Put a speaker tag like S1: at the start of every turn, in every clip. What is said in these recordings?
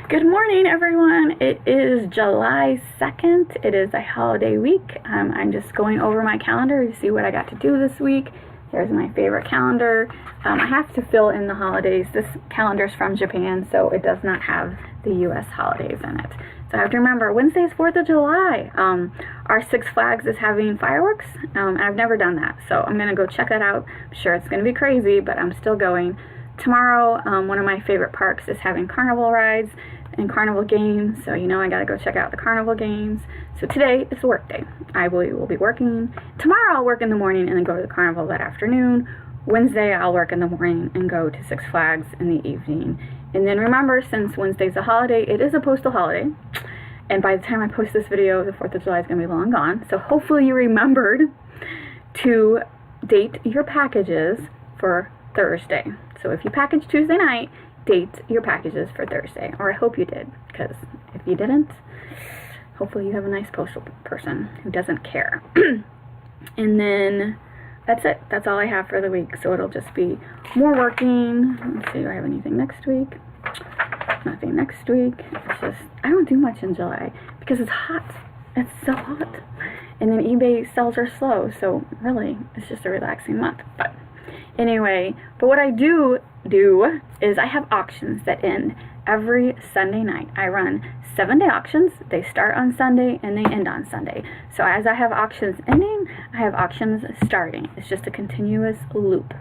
S1: Good morning, everyone. It is July 2nd. It is a holiday week. I'm just going over my calendar to see what I got to do this week. There's my favorite calendar. I have to fill in the holidays. This calendar is from Japan, so it does not have the U.S. holidays in it. So I have to remember, Wednesday's 4th of July. Our Six Flags is having fireworks. I've never done that, so I'm going to go check that out. I'm sure it's going to be crazy, but I'm still going. Tomorrow, one of my favorite parks is having carnival rides and carnival games, so I gotta go check out the carnival games. So today is work day. I will be working. Tomorrow I'll work in the morning and then go to the carnival that afternoon. Wednesday I'll work in the morning and go to Six Flags in the evening. And then remember, since Wednesday's a holiday, it is a postal holiday. And by the time I post this video, the 4th of July is gonna be long gone. So hopefully you remembered to date your packages for Thursday. So if you package Tuesday night, date your packages for Thursday. Or I hope you did, because if you didn't, hopefully you have a nice postal person who doesn't care. And then that's it. That's all I have for the week. So it'll just be more working. Let's see, do I have anything next week? Nothing next week. It's just, I don't do much in July because it's hot. It's so hot. And then eBay sales are slow. So really, it's just a relaxing month. But anyway, but what I do is I have auctions that end every Sunday night. I run 7-day auctions. They start on Sunday and they end on Sunday. So as I have auctions ending, I have auctions starting. It's just a continuous loop.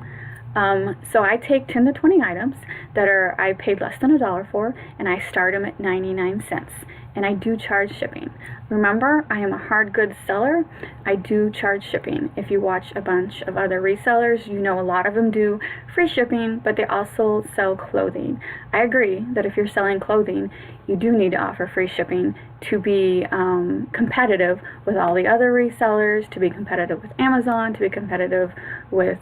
S1: So I take 10 to 20 items that I paid less than $1 for, and I start them at 99 cents. And I do charge shipping. Remember, I am a hard goods seller. I do charge shipping. If you watch a bunch of other resellers, you know a lot of them do free shipping, but they also sell clothing. I agree that if you're selling clothing, you do need to offer free shipping to be competitive with all the other resellers, to be competitive with Amazon, to be competitive with,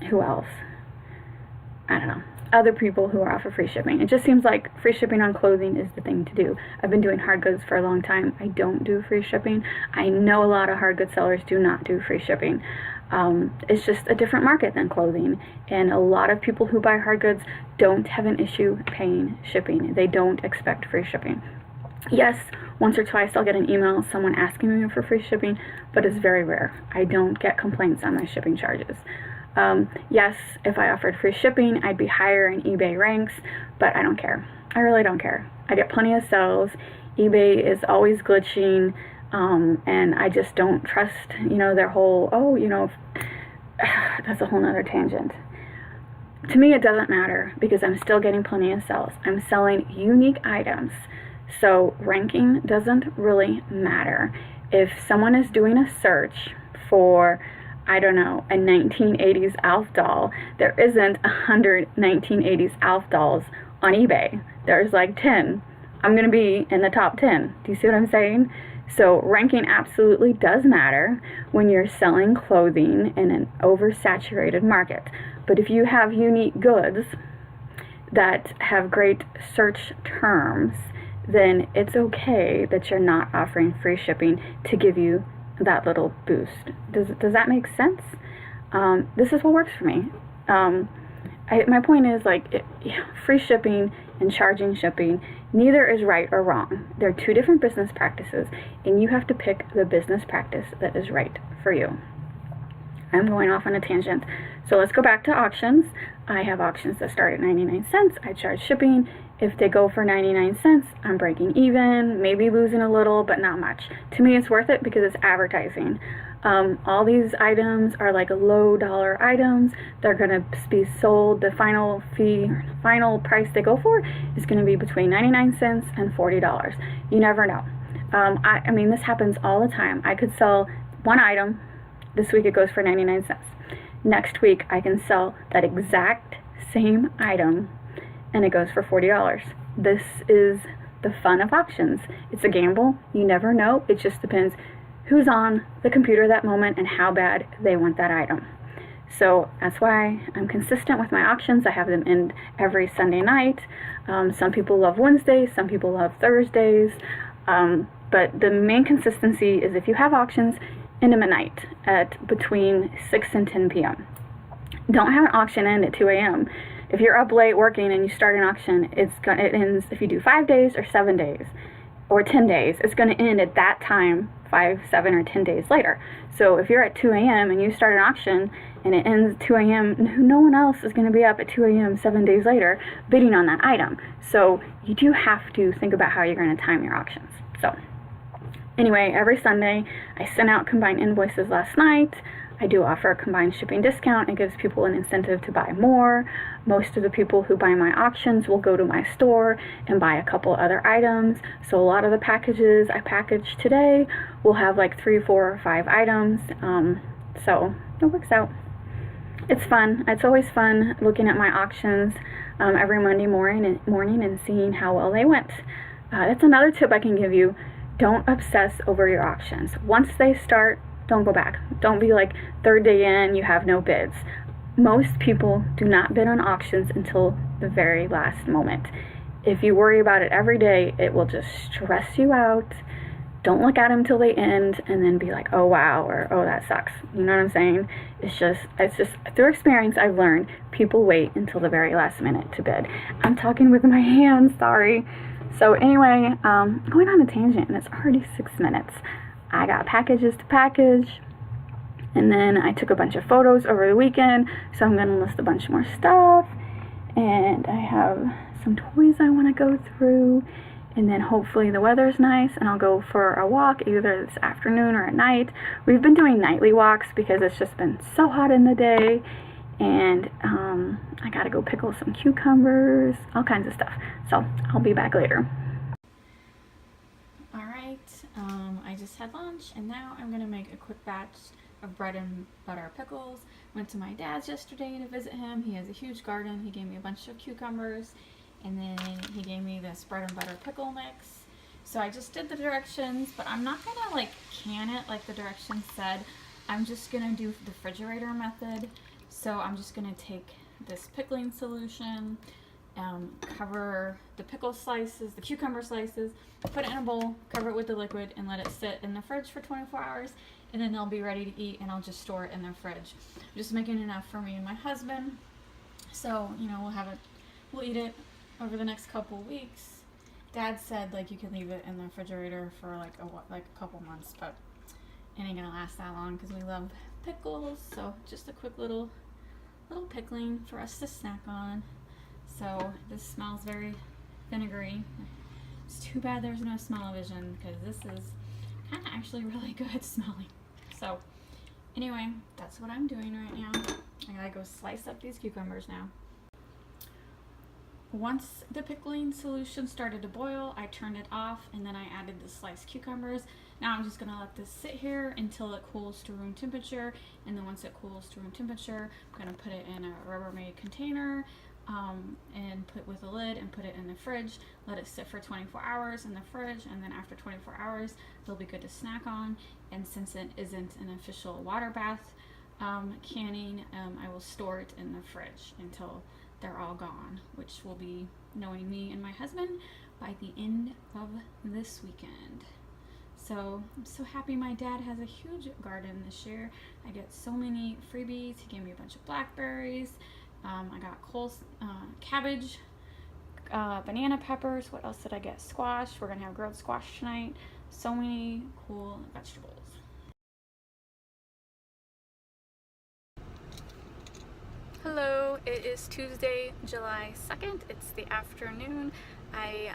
S1: who else? I don't know. Other people who offer free shipping. It just seems like free shipping on clothing is the thing to do. I've been doing hard goods for a long time. I don't do free shipping. I know a lot of hard goods sellers do not do free shipping. It's just a different market than clothing, and a lot of people who buy hard goods don't have an issue paying shipping. They don't expect free shipping. Yes, once or twice I'll get an email, someone asking me for free shipping, but it's very rare. I don't get complaints on my shipping charges. Yes, if I offered free shipping, I'd be higher in eBay ranks, but I don't care. I really don't care. I get plenty of sales. eBay is always glitching, and I just don't trust, their whole, that's a whole nother tangent. To me, it doesn't matter because I'm still getting plenty of sales. I'm selling unique items, so ranking doesn't really matter. If someone is doing a search for, I don't know, a 1980s Alf doll, there isn't 100 1980s Alf dolls on eBay. There's like 10. I'm going to be in the top 10. Do you see what I'm saying? So ranking absolutely does matter when you're selling clothing in an oversaturated market. But if you have unique goods that have great search terms, then it's okay that you're not offering free shipping to give you that little boost. Does that make sense? This is what works for me. My point is, free shipping and charging shipping, neither is right or wrong. They're two different business practices, and you have to pick the business practice that is right for you. I'm going off on a tangent. So let's go back to auctions. I have auctions that start at 99 cents. I charge shipping. If they go for 99 cents, I'm breaking even, maybe losing a little, but not much. To me, it's worth it because it's advertising. All these items are like low dollar items. They're going to be sold, the final fee, or the final price they go for is going to be between 99 cents and $40. You never know. I mean, this happens all the time. I could sell one item. This week it goes for 99 cents. Next week I can sell that exact same item and it goes for $40. This is the fun of auctions. It's a gamble. You never know. It just depends who's on the computer that moment and how bad they want that item. So that's why I'm consistent with my auctions. I have them end every Sunday night. Some people love Wednesdays, some people love Thursdays. But the main consistency is if you have auctions, end them at night at between 6 and 10 p.m. Don't have an auction end at 2 a.m. if you're up late working and you start an auction, it ends, if you do 5 days or 7 days or 10 days, it's going to end at that time, 5, 7, or 10 days later. So if you're at 2 a.m. and you start an auction and it ends at 2 a.m., no one else is going to be up at 2 a.m. 7 days later bidding on that item. So you do have to think about how you're going to time your auctions. So anyway, every Sunday I sent out combined invoices last night. I do offer a combined shipping discount. It gives people an incentive to buy more. Most of the people who buy my auctions will go to my store and buy a couple other items. So a lot of the packages I packaged today will have like 3, 4, or 5 items. So it works out. It's fun. It's always fun looking at my auctions every Monday morning and seeing how well they went. That's another tip I can give you. Don't obsess over your auctions. Once they start, don't go back. Don't be like 3rd day in, you have no bids. Most people do not bid on auctions until the very last moment. If you worry about it every day, it will just stress you out. Don't look at them till they end and then be like, oh wow, or oh that sucks. You know what I'm saying? It's just through experience I've learned people wait until the very last minute to bid. I'm talking with my hands, sorry. So anyway, I'm going on a tangent and it's already 6 minutes. I got packages to package, and then I took a bunch of photos over the weekend, so I'm going to list a bunch more stuff, and I have some toys I want to go through, and then hopefully the weather's nice, and I'll go for a walk either this afternoon or at night. We've been doing nightly walks because it's just been so hot in the day, and I got to go pickle some cucumbers, all kinds of stuff, so I'll be back later. I just had lunch and now I'm gonna make a quick batch of bread and butter pickles. Went to my dad's yesterday to visit him. He has a huge garden. He gave me a bunch of cucumbers and then he gave me this bread and butter pickle mix. So I just did the directions, but I'm not gonna like can it like the directions said. I'm just gonna do the refrigerator method. So I'm just gonna take this pickling solution, cover the pickle slices, the cucumber slices, put it in a bowl, cover it with the liquid, and let it sit in the fridge for 24 hours, and then they'll be ready to eat, and I'll just store it in the fridge. I'm just making enough for me and my husband, so, you know, we'll eat it over the next couple weeks. Dad said, like, you can leave it in the refrigerator for, like, a couple months, but it ain't gonna last that long, because we love pickles, so just a quick little pickling for us to snack on. So this smells very vinegary. It's too bad there's no smell-o-vision because this is kind of actually really good smelling. So anyway, that's what I'm doing right now. I gotta go slice up these cucumbers now. Once the pickling solution started to boil, I turned it off and then I added the sliced cucumbers. Now I'm just gonna let this sit here until it cools to room temperature, and then once it cools to room temperature, I'm gonna put it in a Rubbermaid container and put with a lid and put it in the fridge. Let it sit for 24 hours in the fridge, and then after 24 hours they'll be good to snack on. And since it isn't an official water bath canning, I will store it in the fridge until they're all gone, which will be, knowing me and my husband, by the end of this weekend. So I'm so happy my dad has a huge garden this year. I get so many freebies. He gave me a bunch of blackberries. I got cabbage, banana peppers. What else did I get? Squash. We're gonna have grilled squash tonight. So many cool vegetables. Hello, it is Tuesday, July 2nd. It's the afternoon. I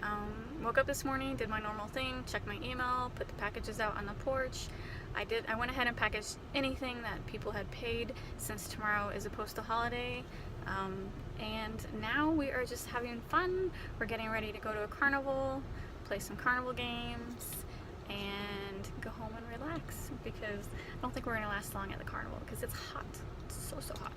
S1: woke up this morning, did my normal thing, checked my email, put the packages out on the porch. I went ahead and packaged anything that people had paid since tomorrow is a postal holiday. And now we are just having fun. We're getting ready to go to a carnival, play some carnival games, and go home and relax because I don't think we're going to last long at the carnival because it's hot. It's so hot.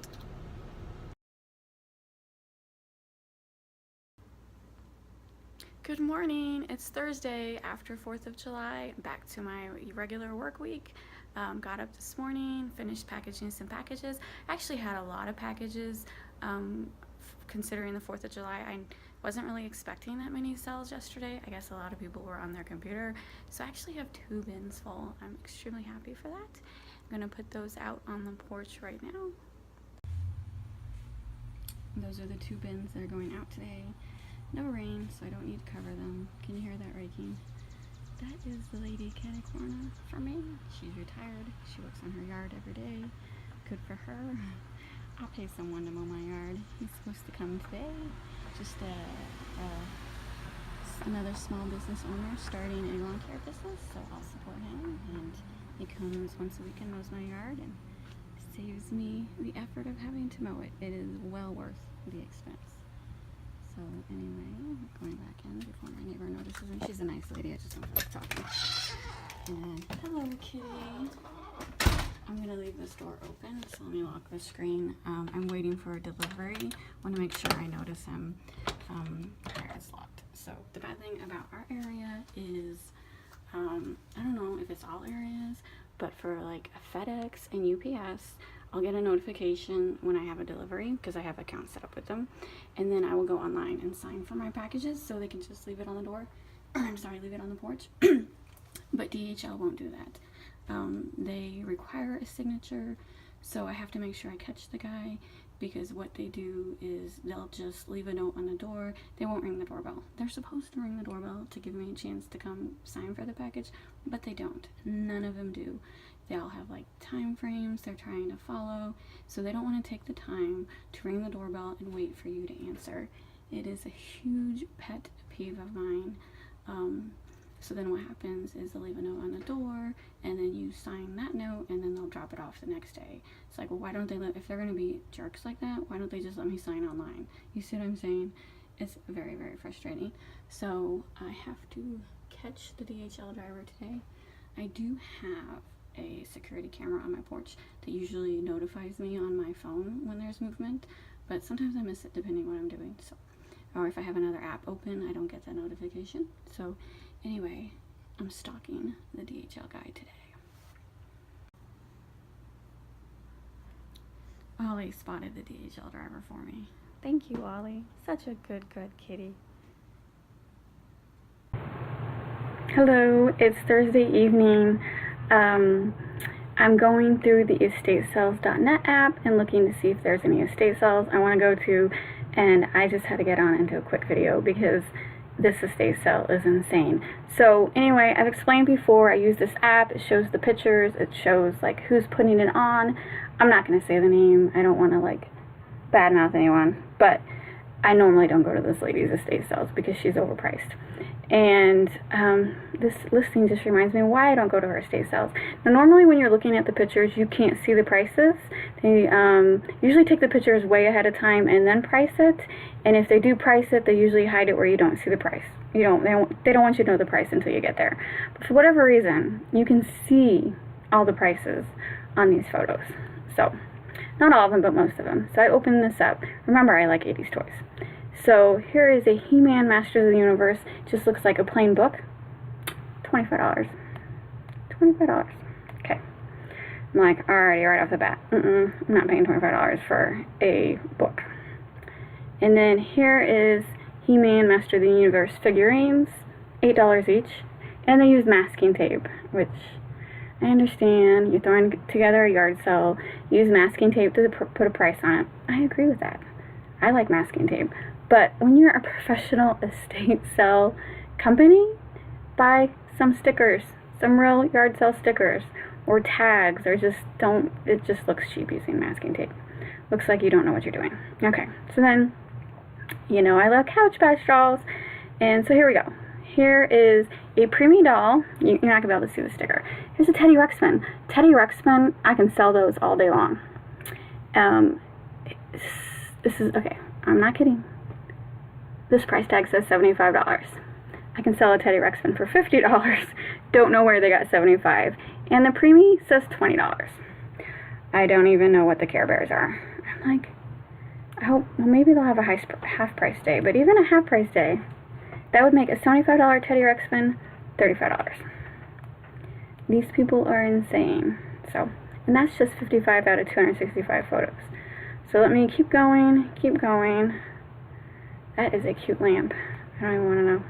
S1: Good morning. It's Thursday after 4th of July. Back to my regular work week. Got up this morning, finished packaging some packages. Actually had a lot of packages considering the 4th of July. I wasn't really expecting that many sales yesterday. I guess a lot of people were on their computer. So I actually have 2 bins full. I'm extremely happy for that. I'm gonna put those out on the porch right now. Those are the 2 bins that are going out today. No rain, so I don't need to cover them. Can you hear that raking? That is the lady California for me. She's retired. She works on her yard every day. Good for her. I'll pay someone to mow my yard. He's supposed to come today. Just another small business owner starting a lawn care business, so I'll support him. And he comes once a week and mows my yard and saves me the effort of having to mow it. It is well worth the expense. So anyway, going back in before my neighbor notices me. She's a nice lady, I just don't feel like talking. And hello, kitty. I'm gonna leave this door open, so let me lock the screen. I'm waiting for a delivery. I want to make sure I notice him. There, it's locked. So the bad thing about our area is, I don't know if it's all areas, but for like FedEx and UPS, I'll get a notification when I have a delivery because I have accounts set up with them, and then I will go online and sign for my packages so they can just leave it on the door. I'm sorry, leave it on the porch. But DHL won't do that. They require a signature, so I have to make sure I catch the guy, because what they do is they'll just leave a note on the door. They won't ring the doorbell. They're supposed to ring the doorbell to give me a chance to come sign for the package, but they don't. None of them do. They all have like time frames they're trying to follow, so they don't want to take the time to ring the doorbell and wait for you to answer. It is a huge pet peeve of mine. So then what happens is they'll leave a note on the door, and then you sign that note, and then they'll drop it off the next day. It's like, well, why don't they if they're going to be jerks like that, why don't they just let me sign online? You see what I'm saying? It's very, very frustrating. So I have to catch the DHL driver today. I do have a security camera on my porch that usually notifies me on my phone when there's movement, but sometimes I miss it depending what I'm doing. So, or if I have another app open, I don't get that notification. So anyway, I'm stalking the DHL guy today. Ollie spotted the DHL driver for me. Thank you, Ollie. Such a good kitty. Hello, it's Thursday evening. I'm going through the estatesales.net app and looking to see if there's any estate sales I want to go to, and I just had to get on into a quick video because this estate sale is insane. So anyway, I've explained before, I use this app. It shows the pictures, it shows like who's putting it on. I'm not going to say the name, I don't want to like badmouth anyone, but I normally don't go to this lady's estate sales because she's overpriced. And this listing just reminds me why I don't go to her estate sales. Now normally when you're looking at the pictures, you can't see the prices. They usually take the pictures way ahead of time and then price it. And if they do price it, they usually hide it where you don't see the price. They don't want you to know the price until you get there. But for whatever reason, you can see all the prices on these photos. So not all of them, but most of them. So I opened this up. Remember, I like 80s toys. So here is a He-Man Masters of the Universe. Just looks like a plain book. $25. $25. Okay. I'm like, alrighty, right off the bat. I'm not paying $25 for a book. And then here is He-Man Master of the Universe figurines. $8 each. And they use masking tape, which I understand. You're throwing together a yard sale. Use masking tape to put a price on it. I agree with that. I like masking tape. But when you're a professional estate sale company, buy some stickers, some real yard sale stickers, or tags, or just don't, it just looks cheap using masking tape. Looks like you don't know what you're doing. Okay, so then, you know I love Couch Bash dolls, and so here we go. Here is a preemie doll. You're not going to be able to see the sticker. Here's a Teddy Ruxpin. Teddy Ruxpin, I can sell those all day long. This is, okay, I'm not kidding. This price tag says $75. I can sell a Teddy Ruxpin for $50. Don't know where they got $75. And the preemie says $20. I don't even know what the Care Bears are. I'm like, I hope, well, maybe they'll have a half price day. But even a half price day, that would make a $75 Teddy Ruxpin $35. These people are insane. So, and that's just 55 out of 265 photos. So let me keep going, keep going. That is a cute lamp. I don't even want to know.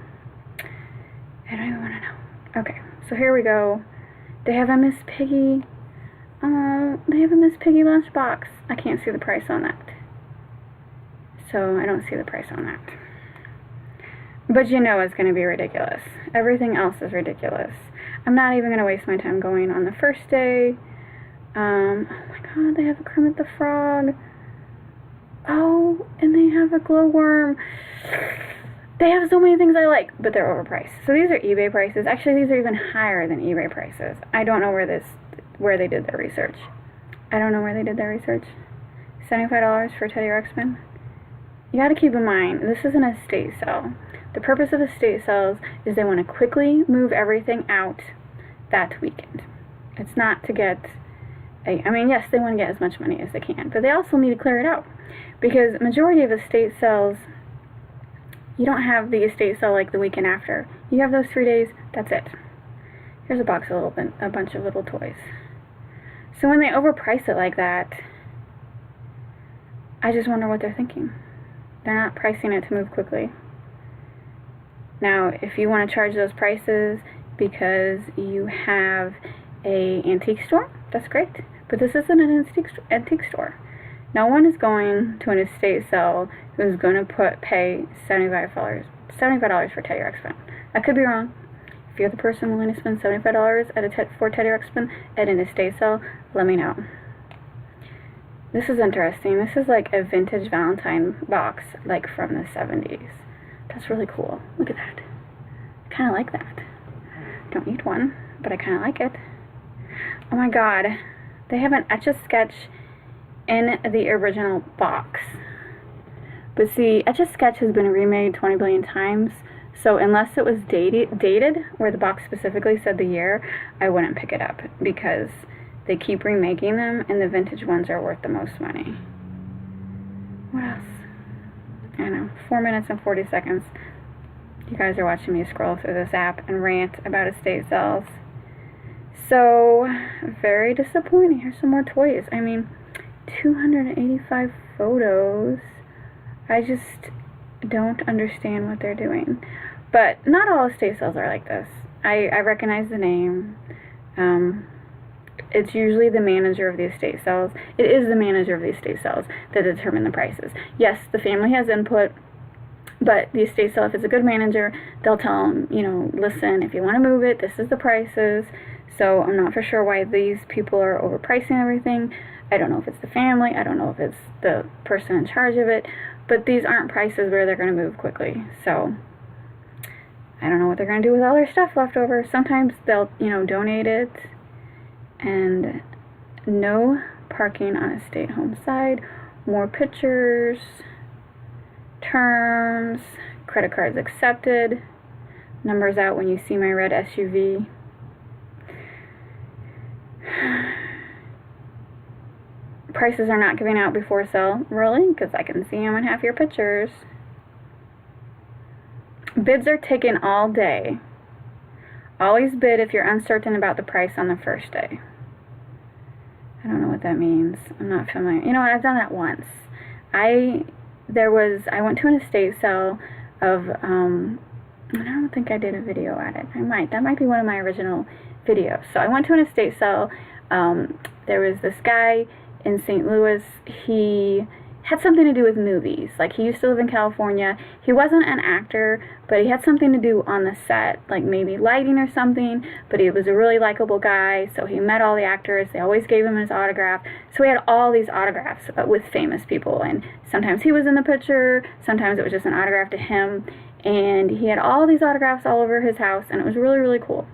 S1: I don't even want to know. Okay, so here we go. They have a Miss Piggy. They have a Miss Piggy lunchbox. I can't see the price on that. So I don't see the price on that. But you know it's going to be ridiculous. Everything else is ridiculous. I'm not even going to waste my time going on the first day. Oh my god, they have a Kermit the Frog. Oh, and they have a glowworm. They have so many things I like, but they're overpriced. So these are eBay prices. Actually, these are even higher than eBay prices. I don't know where they did their research. I don't know where they did their research. $75 for Teddy Ruxpin. You got to keep in mind, this is an estate sale. The purpose of estate sales is they want to quickly move everything out that weekend. It's not to get I mean, yes, they want to get as much money as they can, but they also need to clear it out. Because majority of estate sales, you don't have the estate sale like the weekend after. You have those 3 days, that's it. Here's a box of a bunch of little toys. So when they overprice it like that, I just wonder what they're thinking. They're not pricing it to move quickly. Now, if you want to charge those prices because you have a antique store, that's great. But this isn't an antique store. No one is going to an estate sale who's going to pay $75 for Teddy Ruxpin. I could be wrong. If you're the person willing to spend $75 for Teddy Ruxpin at an estate sale, let me know. This is interesting. This is like a vintage Valentine box, like from the 70s. That's really cool. Look at that. I kind of like that. Don't need one, but I kind of like it. Oh my god. They have an Etch-a-Sketch in the original box. But see, Etch-a-Sketch has been remade 20 billion times, so unless it was dated, where the box specifically said the year, I wouldn't pick it up, because they keep remaking them, and the vintage ones are worth the most money. What else? I don't know, 4 minutes and 40 seconds. You guys are watching me scroll through this app and rant about estate sales. So, very disappointing. Here's some more toys. I mean, 285 photos. I just don't understand what they're doing. But not all estate sales are like this. I recognize the name. It's usually the manager of the estate sales. It is the manager of the estate sales that determine the prices. Yes, the family has input, but the estate sale, if it's a good manager, they'll tell them, you know, listen, if you want to move it, this is the prices. So I'm not for sure why these people are overpricing everything. I don't know if it's the family. I don't know if it's the person in charge of it. But these aren't prices where they're going to move quickly. So I don't know what they're going to do with all their stuff left over. Sometimes they'll, you know, donate it. And no parking on estate home side. More pictures. Terms. Credit cards accepted. Numbers out when you see my red SUV. Prices are not giving out before sale. Really? Because I can see them in half your pictures. Bids are taken all day. Always bid if you're uncertain about the price on the first day. I don't know what that means. I'm not familiar. You know what? I've done that once. I went to an estate sale of, I don't think I did a video at it. I might. That might be one of my original videos. So I went to an estate sale. There was this guy in St. Louis. He had something to do with movies. Like, he used to live in California. He wasn't an actor, but he had something to do on the set, like maybe lighting or something, but he was a really likable guy, so he met all the actors. They always gave him his autograph. So he had all these autographs with famous people, and sometimes he was in the picture, sometimes it was just an autograph to him, and he had all these autographs all over his house, and it was really, really cool.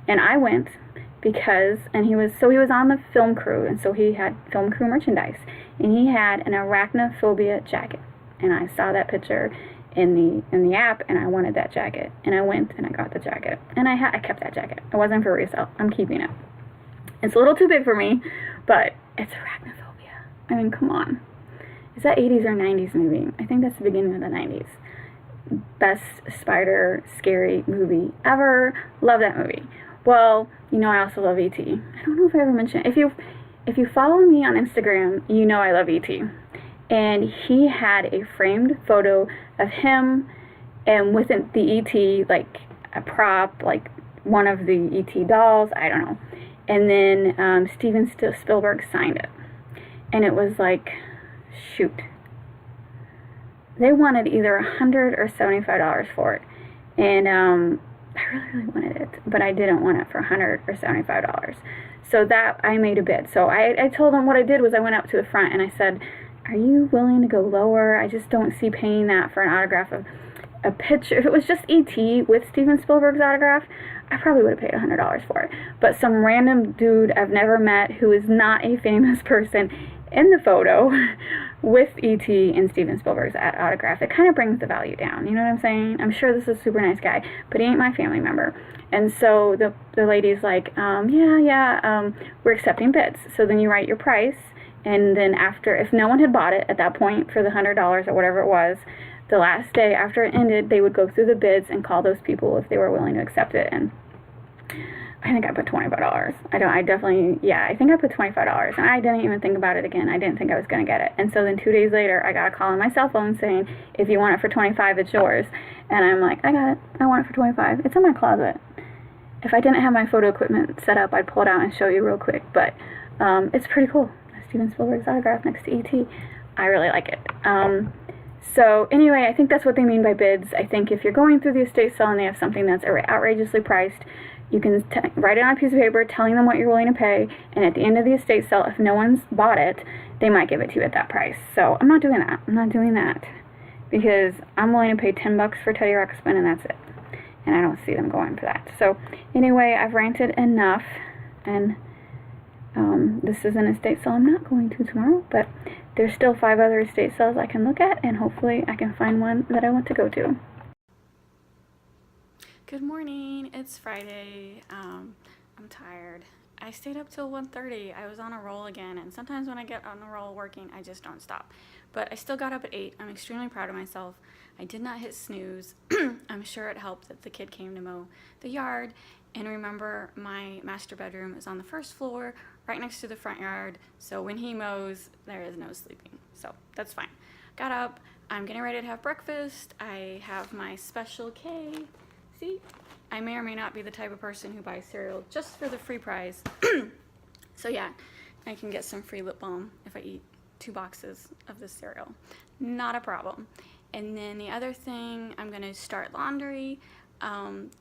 S1: And I went because, he was on the film crew, and so he had film crew merchandise, and he had an arachnophobia jacket, and I saw that picture in the app, and I wanted that jacket, and I went and I got the jacket, and I kept that jacket. It wasn't for resale. I'm keeping it. It's a little too big for me, but it's arachnophobia. I mean, come on. Is that 80s or 90s movie? I think that's the beginning of the 90s. Best spider scary movie ever. Love that movie. Well, you know I also love E.T. I don't know if I ever mentioned it. If you follow me on Instagram, you know I love E.T. And he had a framed photo of him and with the E.T., like a prop, like one of the E.T. dolls, I don't know. And then Steven Spielberg signed it. And it was like, shoot. they wanted either $100 or $75 for it. And I really wanted it, but I didn't want it for $100 or $75. So that I made a bid. So I told them what I did was I went up to the front and I said, are you willing to go lower? I just don't see paying that for an autograph of a picture. If it was just E.T. with Steven Spielberg's autograph, I probably would have paid $100 for it. But some random dude I've never met who is not a famous person in the photo with E.T. and Steven Spielberg's autograph, it kind of brings the value down. You know what I'm saying? I'm sure this is a super nice guy, but he ain't my family member. And so the lady's like, we're accepting bids. So then you write your price, and then after, if no one had bought it at that point for the $100 or whatever it was, the last day after it ended, they would go through the bids and call those people if they were willing to accept it. And I think I put $25. I think I put $25, and I didn't even think about it again. I didn't think I was going to get it. And so then 2 days later, I got a call on my cell phone saying, if you want it for $25, it's yours. And I'm like, I got it. I want it for $25. It's in my closet. If I didn't have my photo equipment set up, I'd pull it out and show you real quick. But it's pretty cool. Steven Spielberg's autograph next to E.T. I really like it. So anyway, I think that's what they mean by bids. I think if you're going through the estate sale and they have something that's outrageously priced, you can write it on a piece of paper telling them what you're willing to pay, and at the end of the estate sale, if no one's bought it, they might give it to you at that price. So I'm not doing that. I'm not doing that because I'm willing to pay $10 for Teddy Ruxpin, and that's it. And I don't see them going for that. So anyway, I've ranted enough, and this is an estate sale I'm not going to tomorrow, but there's still 5 other estate sales I can look at, and hopefully I can find one that I want to go to. Good morning, it's Friday. I'm tired. I stayed up till 1:30. I was on a roll again, and sometimes when I get on a roll working, I just don't stop. But I still got up at 8. I'm extremely proud of myself. I did not hit snooze. I'm sure it helped that the kid came to mow the yard. And remember, my master bedroom is on the first floor, right next to the front yard. So when he mows, there is no sleeping. So that's fine. Got up. I'm getting ready to have breakfast. I have my Special K. See? I may or may not be the type of person who buys cereal just for the free prize. So yeah, I can get some free lip balm if I eat 2 boxes of this cereal. Not a problem. And then the other thing, I'm going to start laundry.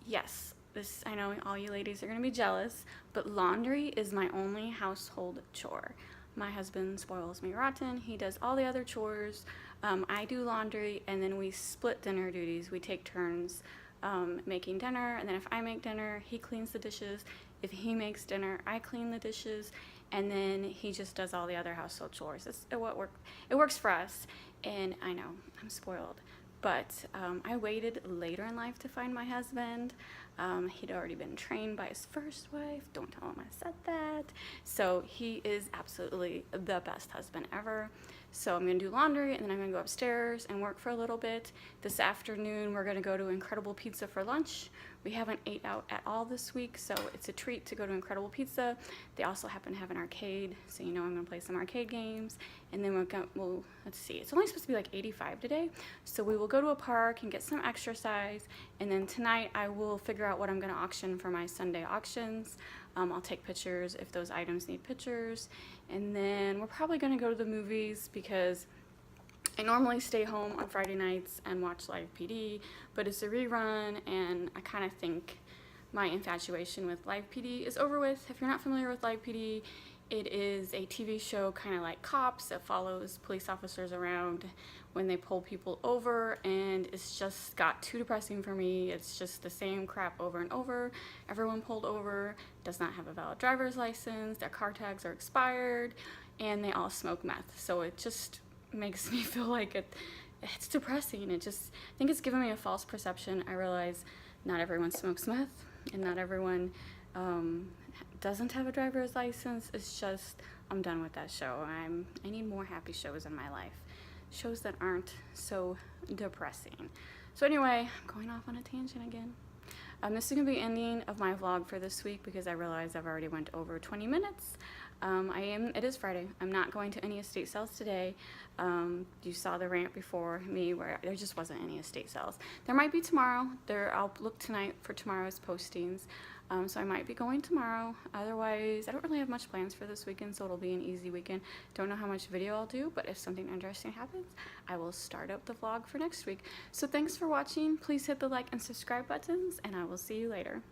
S1: Yes, this, I know all you ladies are going to be jealous, but laundry is my only household chore. My husband spoils me rotten. He does all the other chores. I do laundry, and then we split dinner duties. We take turns making dinner, and then if I make dinner, he cleans the dishes. If he makes dinner, I clean the dishes, and then he just does all the other household chores. It works for us, and I know I'm spoiled, but I waited later in life to find my husband. He'd already been trained by his first wife. Don't tell him I said that. So he is absolutely the best husband ever. So I'm going to do laundry, and then I'm going to go upstairs and work for a little bit. This afternoon, we're going to go to Incredible Pizza for lunch. We haven't ate out at all this week, so it's a treat to go to Incredible Pizza. They also happen to have an arcade, so you know I'm going to play some arcade games. And then we'll let's see, it's only supposed to be like 85 today, so we will go to a park and get some exercise. And then tonight, I will figure out what I'm going to auction for my Sunday auctions. I'll take pictures if those items need pictures. And then we're probably going to go to the movies because I normally stay home on Friday nights and watch Live PD, but it's a rerun, and I kind of think my infatuation with Live PD is over with. If you're not familiar with Live PD, it is a TV show kind of like Cops that follows police officers around when they pull people over, and it's just got too depressing for me. It's just the same crap over and over. Everyone pulled over does not have a valid driver's license, their car tags are expired, and they all smoke meth. So it just makes me feel like it's depressing. I think it's given me a false perception. I realize not everyone smokes meth, and not everyone doesn't have a driver's license. It's just, I'm done with that show. I need more happy shows in my life. Shows that aren't so depressing. So anyway, I'm going off on a tangent again. This is going to be the ending of my vlog for this week because I realize I've already went over 20 minutes. It is Friday. I'm not going to any estate sales today. You saw the rant before me where there just wasn't any estate sales. There might be tomorrow. I'll look tonight for tomorrow's postings. So I might be going tomorrow. Otherwise, I don't really have much plans for this weekend, so it'll be an easy weekend. Don't know how much video I'll do, but if something interesting happens, I will start up the vlog for next week. So thanks for watching. Please hit the like and subscribe buttons, and I will see you later.